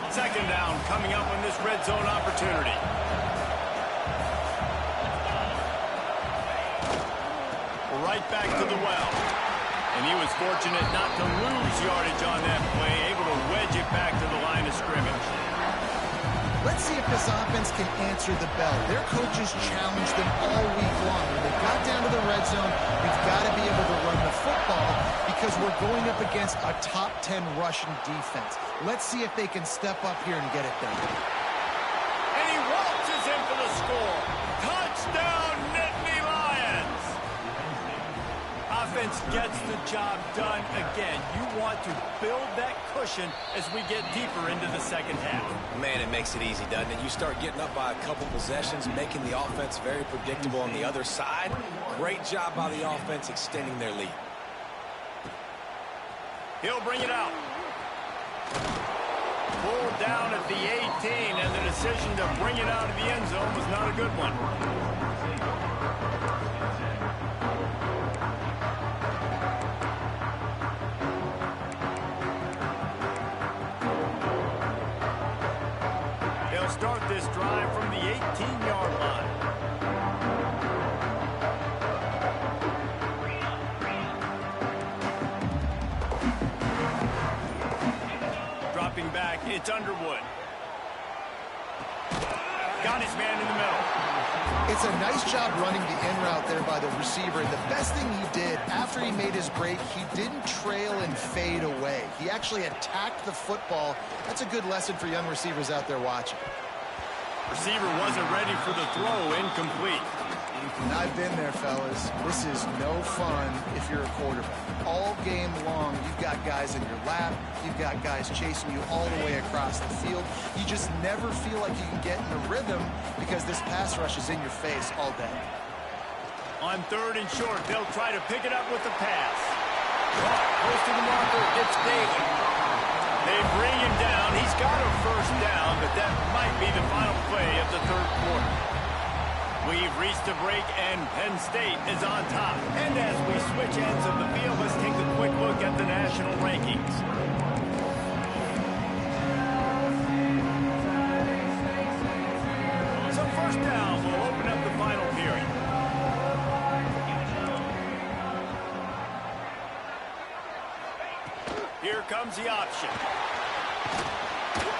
Second down coming up on this red zone opportunity. Right back to the well. And he was fortunate not to lose yardage on that play, able to wedge it back to the line of scrimmage. Let's see if this offense can answer the bell. Their coaches challenged them all week long. When they got down to the red zone, we've got to be able to run the football because we're going up against a top 10 rushing defense. Let's see if they can step up here and get it done. And he waltzes in for the score. Touchdown, Nittany Lions! Offense gets the job done again. You want to build that cushion as we get deeper into the second half. Man, it makes it easy, doesn't it? You start getting up by a couple possessions, making the offense very predictable on the other side. Great job by the offense extending their lead. He'll bring it out. Pulled down at the 18, and the decision to bring it out of the end zone was not a good one. They'll start this drive from the 18-yard line. Dropping back, it's Underwood. Got his man in the middle. It's a nice job running the in route there by the receiver. And the best thing he did after he made his break, he didn't trail and fade away. He actually attacked the football. That's a good lesson for young receivers out there watching. Receiver wasn't ready for the throw, incomplete. And I've been there, fellas. This is no fun if you're a quarterback. All game long, you've got guys in your lap. You've got guys chasing you all the way across the field. You just never feel like you can get in the rhythm because this pass rush is in your face all day. On 3rd and short, they'll try to pick it up with the pass. Close to the marker, it's Daly. They bring him down. He's got a first down, but that might be the final play of the 3rd quarter. We've reached a break, and Penn State is on top. And as we switch ends of the field, let's take a quick look at the national rankings. So first down, we'll open up the final period. Here comes the option.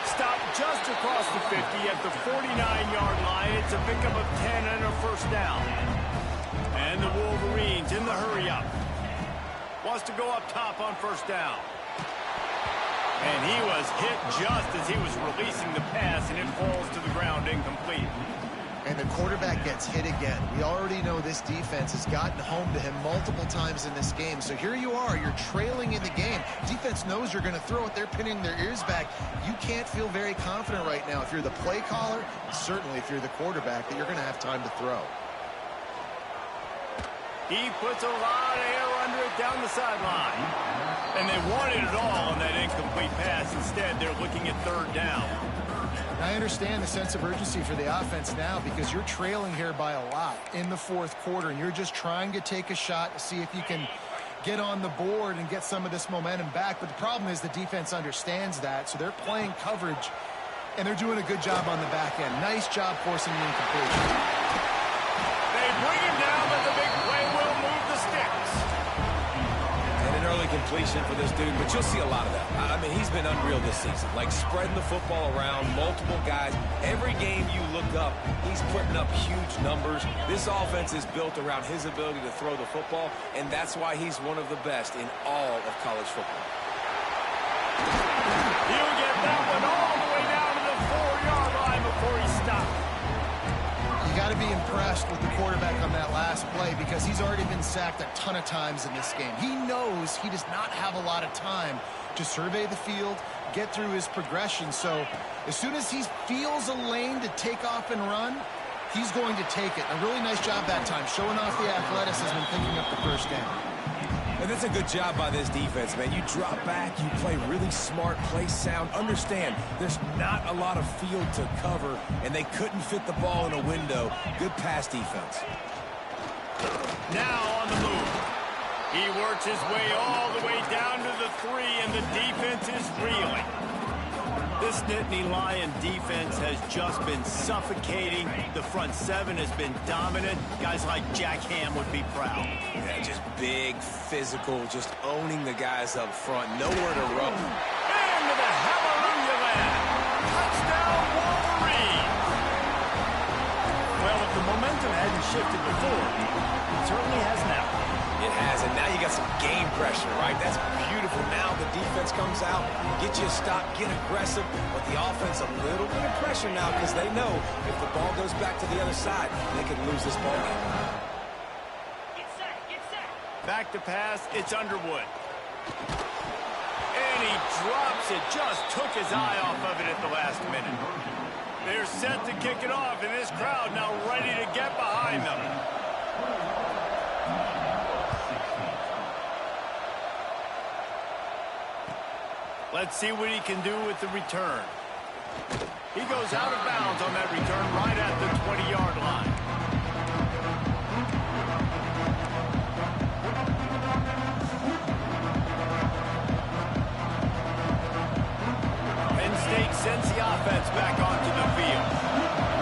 Stop just across the 50 at the 49-yard line. It's a pickup of 10 and a first down. And the Wolverines in the hurry-up. Wants to go up top on first down. And he was hit just as he was releasing the pass, and it falls to the ground incomplete. And the quarterback gets hit again. We already know this defense has gotten home to him multiple times in this game. So here you are, you're trailing in the game. Defense knows you're going to throw it. They're pinning their ears back. You can't feel very confident right now if you're the play caller, and certainly if you're the quarterback, that you're going to have time to throw. He puts a lot of air under it down the sideline. And they wanted it all on that incomplete pass. Instead, they're looking at 3rd down. I understand the sense of urgency for the offense now because you're trailing here by a lot in the 4th quarter, and you're just trying to take a shot to see if you can get on the board and get some of this momentum back. But the problem is the defense understands that, so they're playing coverage, and they're doing a good job on the back end. Nice job forcing the incompletion. They bring him down, but the big play will move the sticks. And an early completion for this dude, but you'll see a lot of that. I mean, he's been unreal this season, like spreading the football around, multiple guys. Every game you look up, he's putting up huge numbers. This offense is built around his ability to throw the football, and that's why he's one of the best in all of college football. He'll get that one all the way down to the 4-yard line before he stopped. You got to be impressed with the quarterback on that last play because he's already been sacked a ton of times in this game. He knows he does not have a lot of time to survey the field, get through his progression. So as soon as he feels a lane to take off and run, he's going to take it. A really nice job that time, showing off the athleticism and picking up the first down. And that's a good job by this defense, man. You drop back, you play really smart, play sound. Understand, there's not a lot of field to cover, and they couldn't fit the ball in a window. Good pass defense. Now on the move. He works his way all the way down to the 3, and the defense is reeling. This Nittany Lion defense has just been suffocating. The front 7 has been dominant. Guys like Jack Ham would be proud. Yeah, just big, physical, just owning the guys up front. Nowhere to run. Into the hallelujah land. Touchdown, Wolverine. Well, if the momentum hadn't shifted before, it certainly has now. It has, and now you got some game pressure, right? That's beautiful. Now the defense comes out, get you a stop, get aggressive, but the offense a little bit of pressure now because they know if the ball goes back to the other side, they could lose this ball game. Get set. Back to pass, it's Underwood. And he drops it, just took his eye off of it at the last minute. They're set to kick it off, and this crowd now ready to get behind them. Let's see what he can do with the return. He goes out of bounds on that return right at the 20-yard line. Penn State sends the offense back onto the field.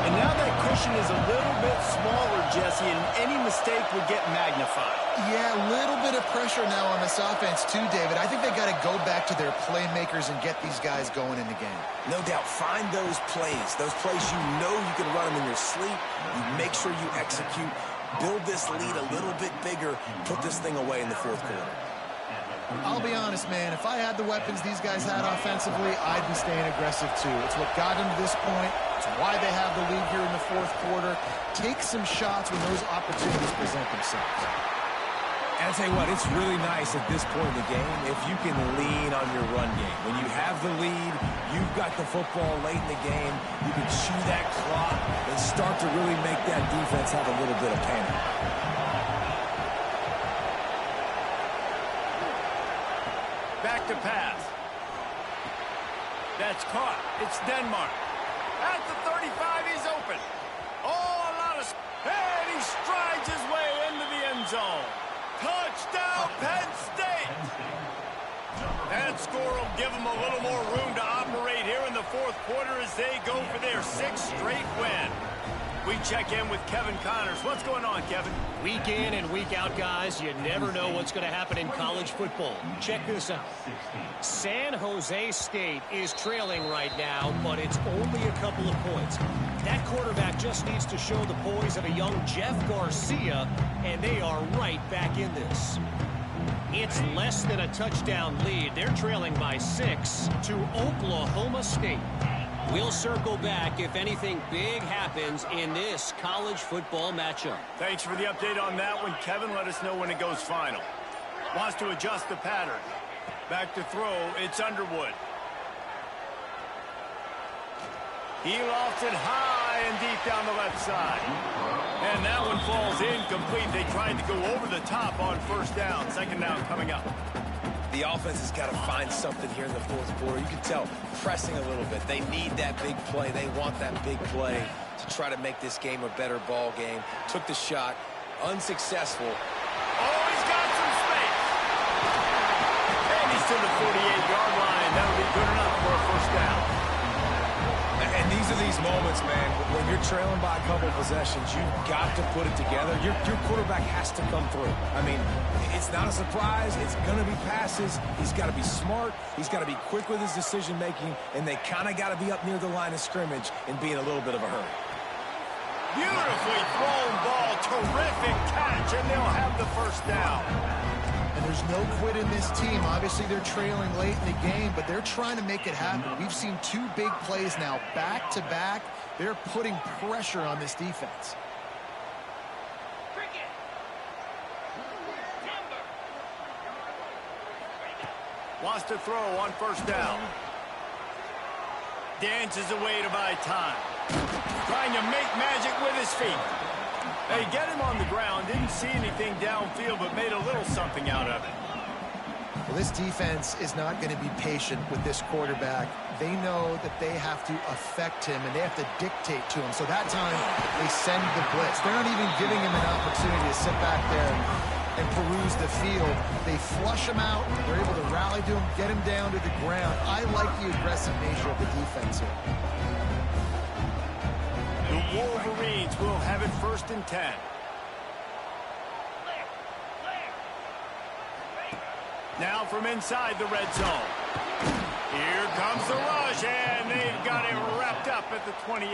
And now that cushion is a little bit smaller, Jesse, and any mistake would get magnified. Yeah, a little bit of pressure now on this offense too, David. I think they got to go back to their playmakers and get these guys going in the game. No doubt, find those plays you know you can run them in your sleep. You make sure you execute, build this lead a little bit bigger, put this thing away in the 4th quarter. I'll be honest, man, if I had the weapons these guys had offensively, I'd be staying aggressive too. It's what got them to this point. It's why they have the lead here in the fourth quarter. Take some shots when those opportunities present themselves. And I'll tell you what, it's really nice at this point in the game if you can lean on your run game. When you have the lead, you've got the football late in the game, you can chew that clock and start to really make that defense have a little bit of panic. Back to pass. That's caught. It's Denmark. At the 35, he's open. Oh, a lot of... And he strides his way into the end zone. Touchdown, Penn State! That score will give them a little more room to operate here in the fourth quarter as they go for their sixth straight win. We check in with Kevin Connors. What's going on, Kevin? Week in and week out, guys, you never know what's going to happen in college football. Check this out. San Jose State is trailing right now, but it's only a couple of points. That quarterback just needs to show the poise of a young Jeff Garcia, and they are right back in this. It's less than a touchdown lead. They're trailing by 6 to Oklahoma State. We'll circle back if anything big happens in this college football matchup. Thanks for the update on that one, Kevin. Let us know when it goes final. Wants to adjust the pattern. Back to throw. It's Underwood. He lofts it high and deep down the left side. And that one falls incomplete. They tried to go over the top on first down. Second down coming up. The offense has got to find something here in the fourth quarter. You can tell pressing a little bit. They need that big play. They want that big play to try to make this game a better ball game. Took the shot. Unsuccessful. Oh, he's got some space. And he's to the 48-yard line. That'll be good enough for a first down. And these are these moments, man, when you're trailing by a couple of possessions, you've got to put it together. Your quarterback has to come through. I mean, it's not a surprise. It's going to be passes. He's got to be smart. He's got to be quick with his decision-making, and they kind of got to be up near the line of scrimmage and be in a little bit of a hurry. Beautifully thrown ball. Terrific catch, and they'll have the first down. And there's no quit in this team. Obviously, they're trailing late in the game, but they're trying to make it happen. We've seen 2 big plays now, back-to-back. They're putting pressure on this defense. Wants to throw on first down. Dances away to buy time. Trying to make magic with his feet. They get him on the ground, didn't see anything downfield, but made a little something out of it. Well, this defense is not going to be patient with this quarterback. They know that they have to affect him, and they have to dictate to him. So that time, they send the blitz. They're not even giving him an opportunity to sit back there and peruse the field. They flush him out. They're able to rally to him, get him down to the ground. I like the aggressive nature of the defense here. The Wolverines will have it 1st and 10. Now from inside the red zone. Here comes the rush, and they've got it wrapped up at the 28.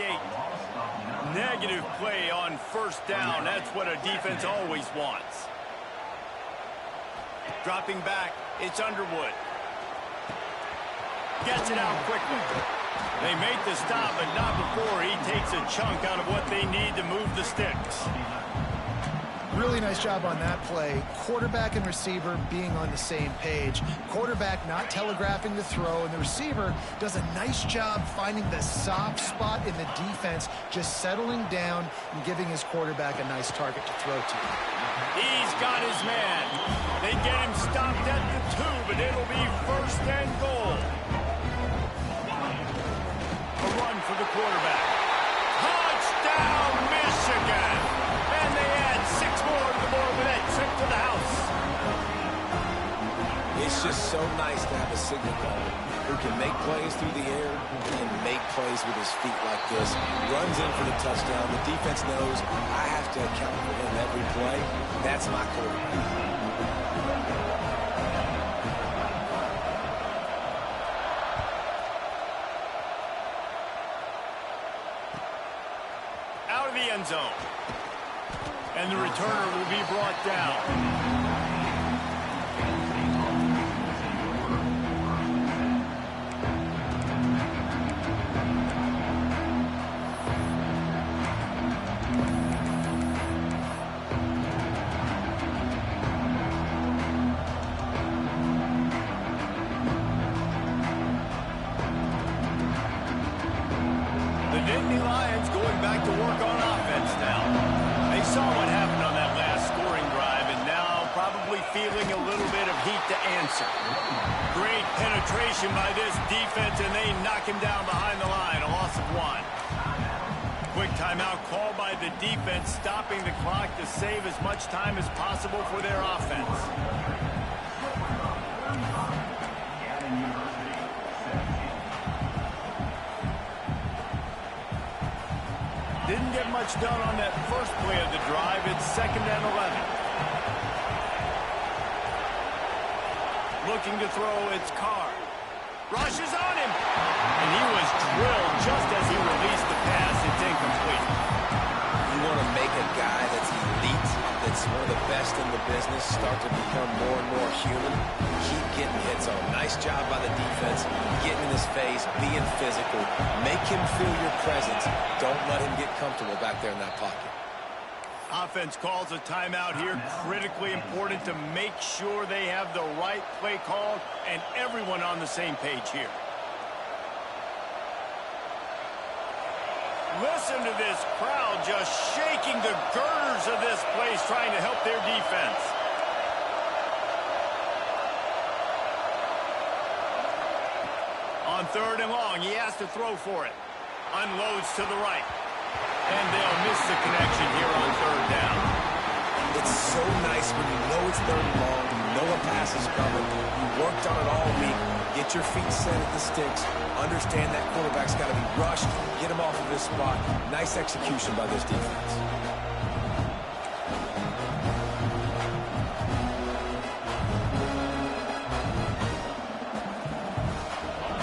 Negative play on first down. That's what a defense always wants. Dropping back, it's Underwood. Gets it out quickly. They make the stop, but not before he takes a chunk out of what they need to move the sticks. Really nice job on that play. Quarterback and receiver being on the same page. Quarterback not telegraphing the throw, and the receiver does a nice job finding the soft spot in the defense, just settling down and giving his quarterback a nice target to throw to. He's got his man. They get him stopped at the 2, but it'll be 1st and goal. A run for the quarterback. Touchdown, Michigan! And they add 6 more to the board with that trip to the house. It's just so nice to have a signal caller who can make plays through the air and make plays with his feet like this. Runs in for the touchdown. The defense knows I have to account for him every play. That's my quarterback. Out of the end zone. And the returner will be brought down. Nittany Lions going back to work on offense now. They saw what happened on that last scoring drive, and now probably feeling a little bit of heat to answer. Great penetration by this defense, and they knock him down behind the line. A loss of 1. Quick timeout called by the defense, stopping the clock to save as much time as possible for their offense. Didn't get much done on that first play of the drive. It's 2nd and 11. Looking to throw, it's Carr. Rushes on him. And he was drilled just as he released the pass. It's incomplete. You want to make a guy that's elite, that's one of the best in the business, start to become more and more human. Keep getting hits on. Nice job by the defense, getting in his face, being physical. Make him feel your presence. Don't let him get comfortable back there in that pocket. Offense calls a timeout here. Critically important to make sure they have the right play call and everyone on the same page here. Listen to this crowd just shaking the girders of this place, trying to help their defense. On 3rd and long, he has to throw for it. Unloads to the right. And they'll miss the connection here on 3rd down. It's so nice when you know it's 3rd and long, you know a pass is coming, you worked on it all week, get your feet set at the sticks, understand that quarterback's got to be rushed, get him off of his spot. Nice execution by this defense.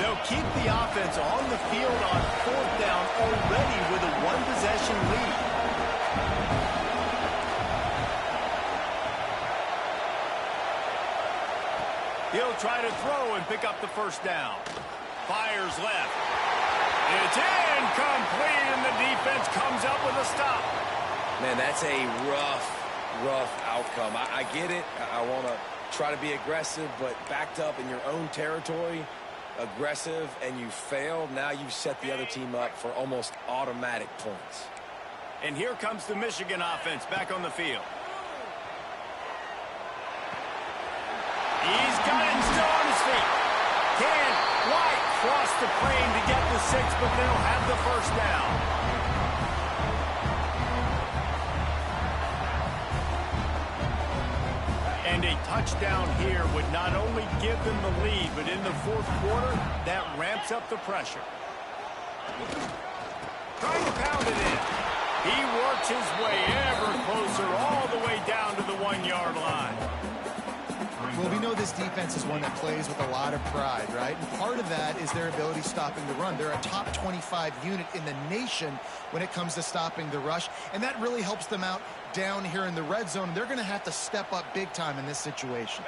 They'll keep the offense on the field on 4th down already with a 1-possession lead. He'll try to throw and pick up the 1st down. Fires left. It's incomplete, and the defense comes up with a stop. Man, that's a rough outcome. I get it. I want to try to be aggressive, but backed up in your own territory, aggressive, and you fail. Now you've set the other team up for almost automatic points. And here comes the Michigan offense back on the field. He's got it still on his feet. Can't quite cross the plane to get the 6, but they'll have the 1st down. And a touchdown here would not only give them the lead, but in the 4th quarter, that ramps up the pressure. Trying to pound it in. He works his way ever closer all the way down to the 1-yard line. Well, we know this defense is one that plays with a lot of pride, right? And part of that is their ability stopping the run. They're a top 25 unit in the nation when it comes to stopping the rush, and that really helps them out down here in the red zone. They're going to have to step up big time in this situation.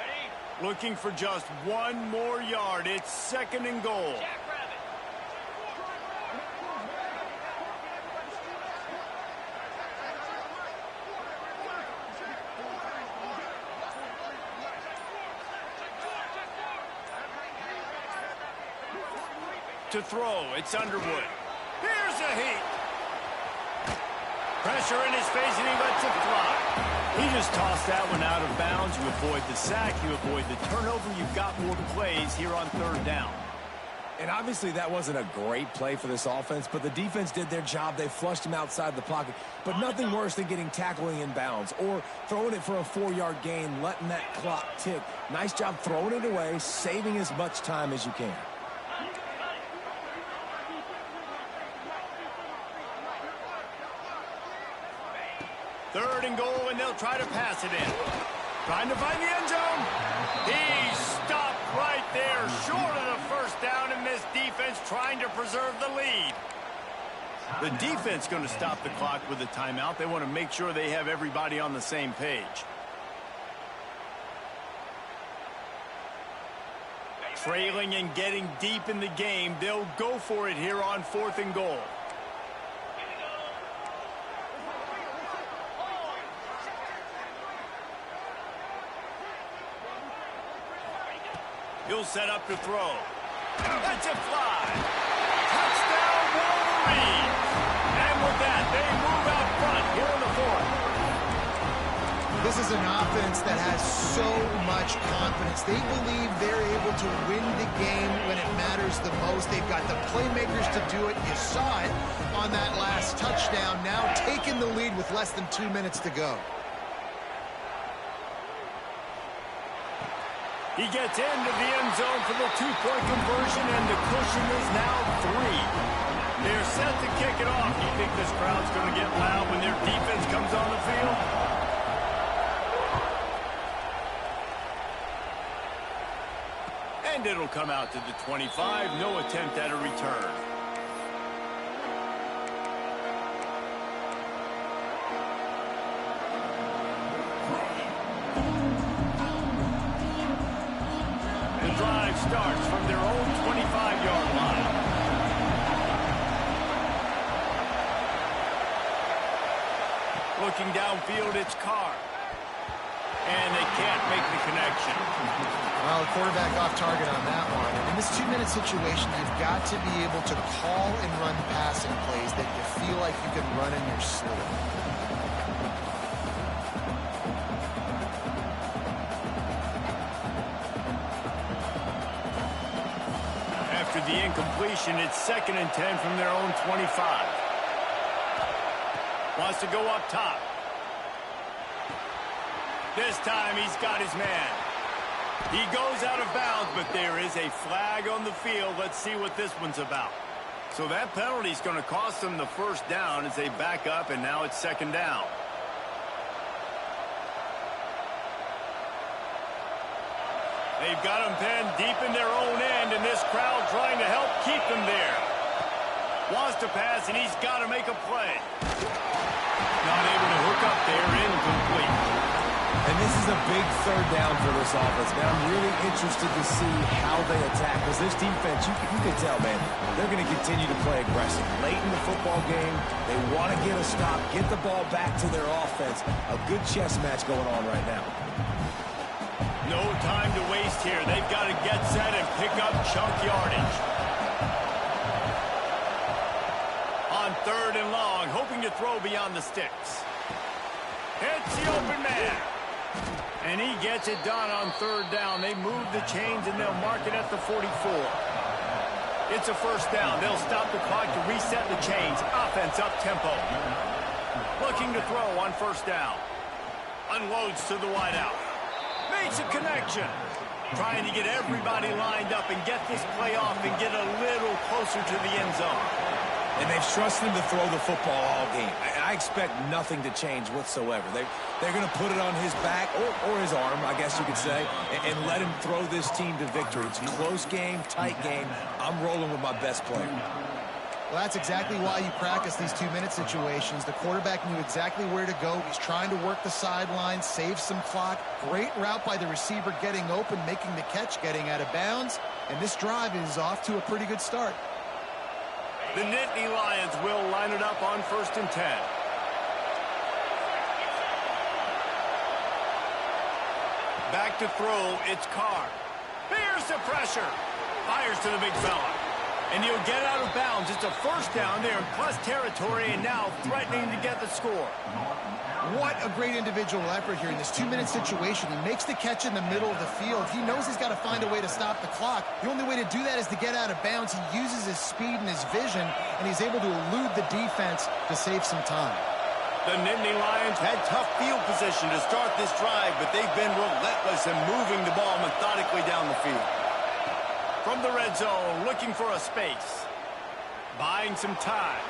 Looking for just 1 more yard. It's 2nd and goal. To throw, it's Underwood. Here's a heat. Pressure in his face, and he lets it fly. He just tossed that one out of bounds. You avoid the sack, you avoid the turnover. You've got more plays here on 3rd down. And obviously that wasn't a great play for this offense, but the defense did their job. They flushed him outside the pocket. But nothing worse than getting tackling in bounds or throwing it for a 4-yard gain, letting that clock tick. Nice job throwing it away, saving as much time as you can. 3rd and goal, and they'll try to pass it in. Trying to find the end zone. He stopped right there, short of the 1st down, and this defense trying to preserve the lead. The defense going to stop the clock with a timeout. They want to make sure they have everybody on the same page. Trailing and getting deep in the game, they'll go for it here on 4th and goal. He'll set up to throw. That's a fly. Touchdown, Wolverines. with that. They move out front here in the fourth. This is an offense that has so much confidence. They believe they're able to win the game when it matters the most. They've got the playmakers to do it. You saw it on that last touchdown. Now taking the lead with less than 2 minutes to go. He gets into the end zone for the two-point conversion, and the cushion is now 3. They're set to kick it off. You think this crowd's going to get loud when their defense comes on the field? And it'll come out to the 25. No attempt at a return. The drive starts from their own 25-yard line. Looking downfield, it's Carr. And they can't make the connection. Well, the quarterback off target on that one. And in this 2-minute situation, you've got to be able to call and run passing plays that you feel like you can run in your sleep. After the incompletion, it's 2nd and 10 from their own 25. Wants to go up top. This time he's got his man. He goes out of bounds, but there is a flag on the field. Let's see what this one's about. So that penalty is going to cost them the first down as they back up, and now it's 2nd down. They've got them pinned deep in their own end, and this crowd trying to help keep them there. Wants to pass, and he's got to make a play. Not able to hook up there, incomplete. And this is a big 3rd down for this offense, man. I'm really interested to see how they attack. Because this defense, you can tell, man, they're going to continue to play aggressive. Late in the football game, they want to get a stop, get the ball back to their offense. A good chess match going on right now. No time to waste here. They've got to get set and pick up chunk yardage. On 3rd and long, hoping to throw beyond the sticks. Hits the open man. And he gets it done on 3rd down. They move the chains, and they'll mark it at the 44. It's a 1st down. They'll stop the clock to reset the chains. Offense up-tempo. Looking to throw on 1st down. Unloads to the wideout. Makes a connection. Trying to get everybody lined up and get this play off and get a little closer to the end zone. And they've trusted him to throw the football all game. I expect nothing to change whatsoever. They're going to put it on his back, or his arm, I guess you could say, and let him throw this team to victory. It's a close game, tight game. I'm rolling with my best player. Well, that's exactly why you practice these 2-minute situations. The quarterback knew exactly where to go. He's trying to work the sideline, save some clock. Great route by the receiver getting open, making the catch, getting out of bounds. And this drive is off to a pretty good start. The Nittany Lions will line it up on 1st and 10. Back to throw, it's Carr. Here's the pressure. Fires to the big fella. And he'll get out of bounds. It's a 1st down there in plus territory, and now threatening to get the score. What a great individual effort here in this 2-minute situation. He makes the catch in the middle of the field. He knows he's got to find a way to stop the clock. The only way to do that is to get out of bounds. He uses his speed and his vision, and he's able to elude the defense to save some time. The Nittany Lions had tough field position to start this drive, but they've been relentless in moving the ball methodically down the field. From the red zone, looking for a space. Buying some time.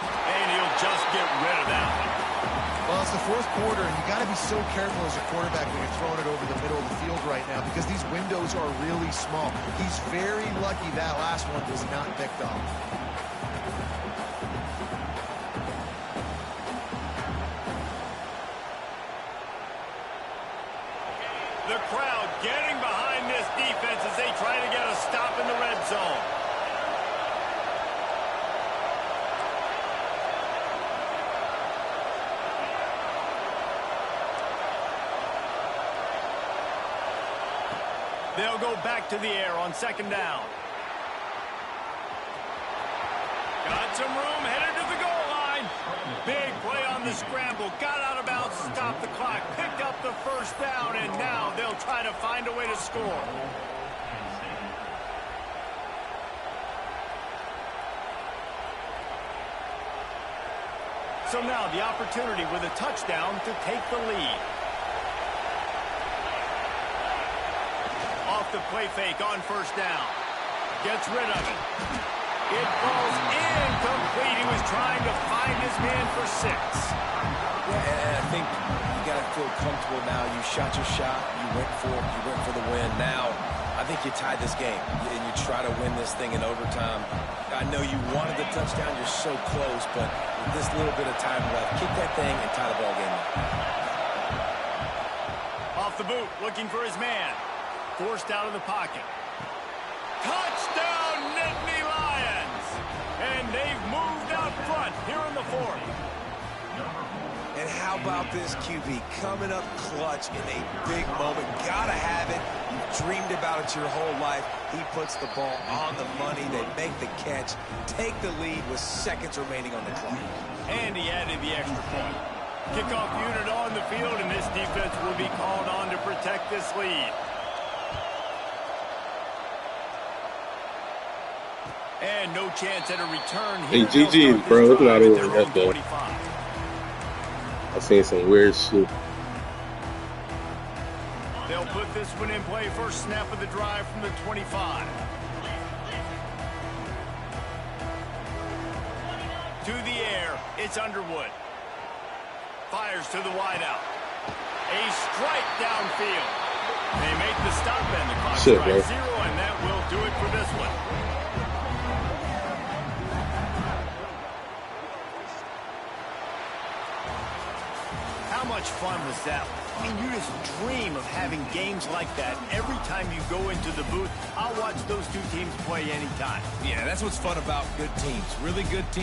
And he'll just get rid of that one. Well, it's the 4th quarter, and you got to be so careful as a quarterback when you're throwing it over the middle of the field right now because these windows are really small. He's very lucky that last one was not picked off. The crowd getting behind this defense as they try to get a stop in the red zone. They'll go back to the air on 2nd down. Got some room, headed to the goal Big play on the scramble. Got out of bounds to stop the clock. Picked up the first down, and now they'll try to find a way to score. So now the opportunity with a touchdown to take the lead. Off the play fake on first down. Gets rid of it. It falls incomplete. He was trying to find his man for 6. Yeah, and I think you got to feel comfortable now. You shot your shot. You went for it. You went for the win. Now, I think you tied this game, and you try to win this thing in overtime. I know you wanted the touchdown. You're so close, but with this little bit of time left, kick that thing and tie the ball game up. Off the boot, looking for his man. Forced out of the pocket. Touchdown, Nittany Lions! And they've moved out front here in the 4th. And how about this QB coming up clutch in a big moment? Gotta have it. You've dreamed about it your whole life. He puts the ball on the money. They make the catch, take the lead with seconds remaining on the clock. And he added the extra point. Kickoff unit on the field, and this defense will be called on to protect this lead. And no chance at a return here. Hey, GG's, bro. It's not over yet, though. I've seen some weird shit. They'll put this one in play. First snap of the drive from the 25. To the air, it's Underwood. Fires to the wideout. A strike downfield. They make the stop and the clock strikes 0, and that will do it for this one. How much fun was that? I mean, you just dream of having games like that every time you go into the booth. I'll watch those two teams play anytime. Yeah, that's what's fun about good teams. Really good teams.